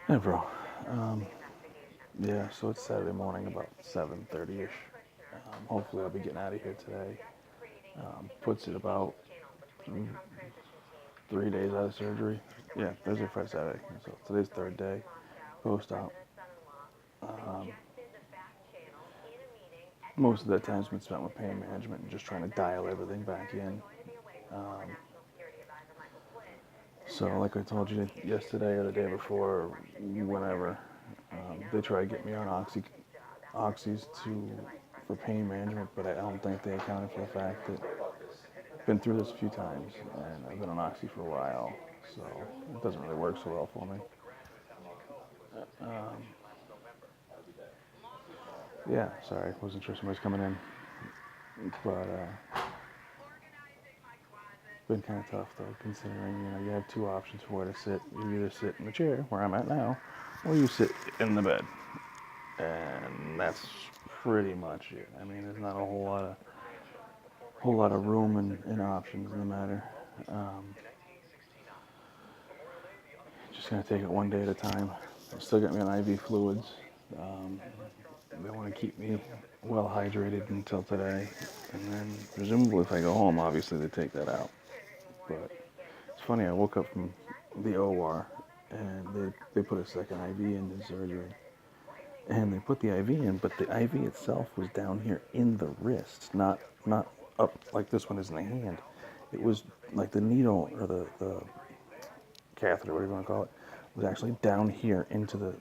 Hey, bro. Um, yeah, so it's Saturday morning about 7:30ish. Hopefully, I'll be getting out of here today. Puts it about 3 days out of surgery. Yeah, Thursday, Friday, Saturday. So today's third day post op. Um, Most of that time's been spent with pain management and just trying to dial everything back in. Um, so, like I told you yesterday or the day before, whenever, they try to get me on oxys for pain management, but I don't think they accounted for the fact that I've been through this a few times and I've been on oxy for a while, so it doesn't really work so well for me. Um, yeah, sorry, wasn't sure somebody's coming in, but been kind of tough though, considering you have two options for where to sit. You either sit in the chair where I'm at now, or you sit in the bed, and that's pretty much it. I mean, there's not a whole lot of room and options in the matter. Um, just gonna take it one day at a time. Still got me on IV fluids. Um, they want to keep me well hydrated until today, and then presumably if I go home, obviously they take that out. But it's funny. I woke up from the OR, and they put a second IV in the surgery, and they put the IV in, but the IV itself was down here in the wrist, not up like this one is in the hand. It was like the needle or the catheter, whatever you want to call it, was actually down here into the,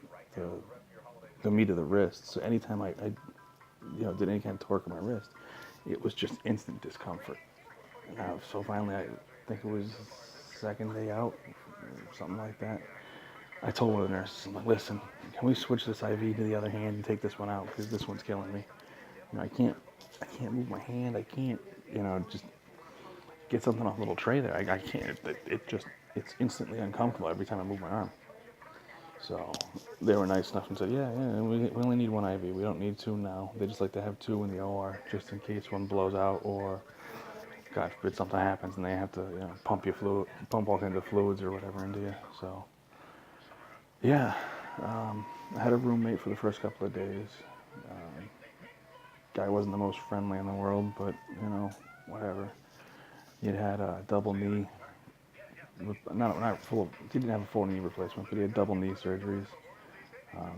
the meat of the wrist. So anytime I did any kind of torque on my wrist, it was just instant discomfort. So finally, I think it was second day out, or something like that. I told one of the nurses, I'm like, listen, can we switch this IV to the other hand and take this one out because this one's killing me. I can't move my hand. I can't, just get something off a little tray there. I can't. It's instantly uncomfortable every time I move my arm. So they were nice enough and said, yeah, we only need one IV. We don't need two now. They just like to have two in the OR just in case one blows out or, God forbid, something happens and they have to, pump all kinds of fluids or whatever into you. So, yeah, I had a roommate for the first couple of days. Um, Guy wasn't the most friendly in the world, but, whatever. He had a double knee, not full. He didn't have a full knee replacement, but he had double knee surgeries.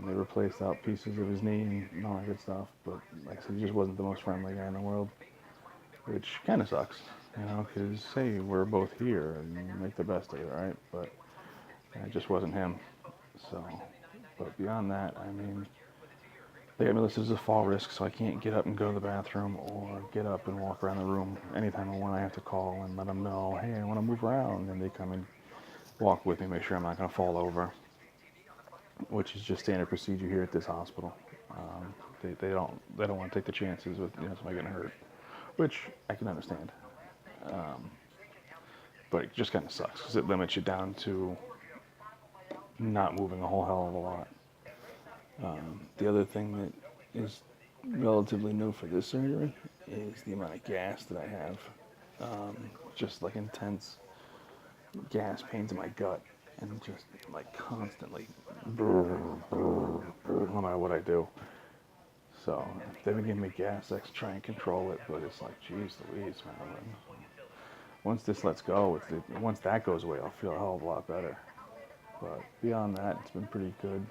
They replaced out pieces of his knee and all that good stuff. But like I said, he just wasn't the most friendly guy in the world, which kind of sucks, because hey, we're both here and make the best of it, right? But it just wasn't him. So, but beyond that, I mean, they got me listed as a fall risk, so I can't get up and go to the bathroom or get up and walk around the room. Anytime I want, I have to call and let them know, hey, I want to move around, and they come and walk with me, make sure I'm not going to fall over, which is just standard procedure here at this hospital. They don't want to take the chances with somebody getting hurt, which I can understand. But it just kind of sucks because it limits you down to not moving a whole hell of a lot. The other thing that is relatively new for this surgery is the amount of gas that I have. Just like intense gas pains in my gut and just like constantly, no matter what I do. So they've been giving me gas X to try and control it, but it's like, geez Louise, man. Once this lets go, once that goes away, I'll feel a hell of a lot better. But beyond that, it's been pretty good.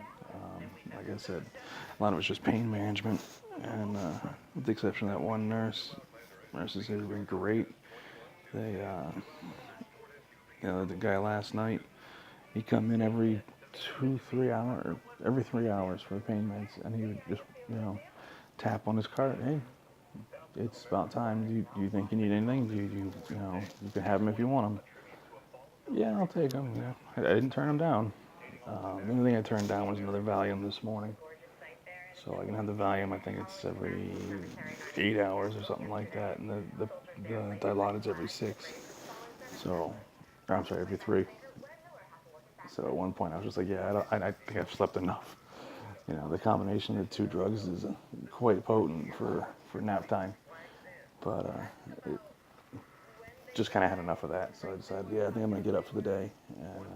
Like I said, a lot of it's just pain management, and with the exception of that one nurse, nurses have been great. They, the guy last night, he come in every 2, 3 hours, every 3 hours for the pain meds, and he would just, tap on his cart. Hey, it's about time. Do you think you need anything? You can have them if you want them. Yeah, I'll take them. Yeah, I didn't turn them down. The only thing I turned down was another Valium this morning. So I can have the Valium. I think it's every 8 hours or something like that, and the Dilaudid's every 6. So, or I'm sorry, every 3. So at one point I was just like, yeah, I think I've slept enough. The combination of the two drugs is quite potent for nap time. But it just kind of had enough of that. So I decided, yeah, I think I'm gonna get up for the day and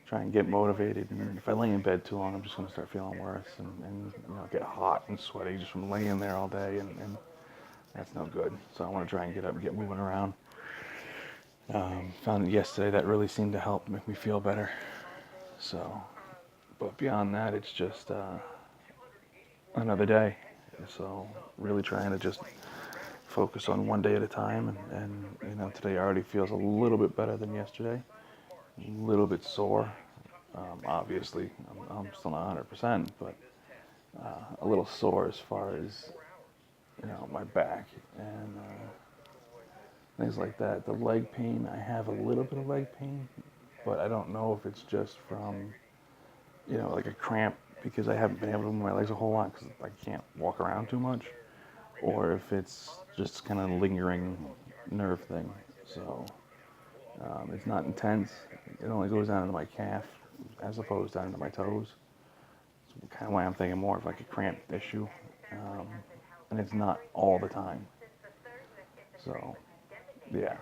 try and get motivated. And if I lay in bed too long, I'm just going to start feeling worse and get hot and sweaty just from laying there all day, and that's no good. So I want to try and get up and get moving around. Found it yesterday that really seemed to help make me feel better. So, but beyond that, it's just another day. So really trying to just focus on one day at a time, and today already feels a little bit better than yesterday. A little bit sore. Obviously, I'm still not 100%, but a little sore as far as my back and things like that. The leg pain, I have a little bit of leg pain, but I don't know if it's just from like a cramp because I haven't been able to move my legs a whole lot because I can't walk around too much, or if it's just kind of lingering nerve thing. So it's not intense. It only goes down into my calf as opposed down into my toes. It's kind of why I'm thinking more of like a cramp issue. And it's not all the time. So, yeah.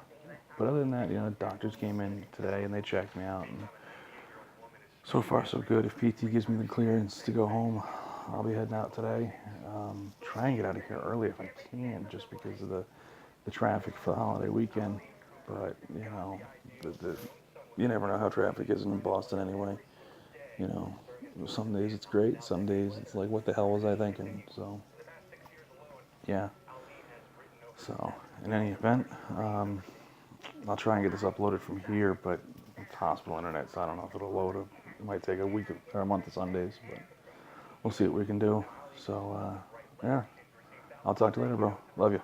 But other than that, doctors came in today and they checked me out. And so far, so good. If PT gives me the clearance to go home, I'll be heading out today. Try and get out of here early if I can, just because of the traffic for the holiday weekend. But, you never know how traffic is in Boston anyway. Some days it's great, some days it's like, what the hell was I thinking? So, yeah. So, in any event, I'll try and get this uploaded from here, but it's hospital internet, so I don't know if it'll load. It might take a week or a month of Sundays, but we'll see what we can do. So, yeah. I'll talk to you later, bro. Love you.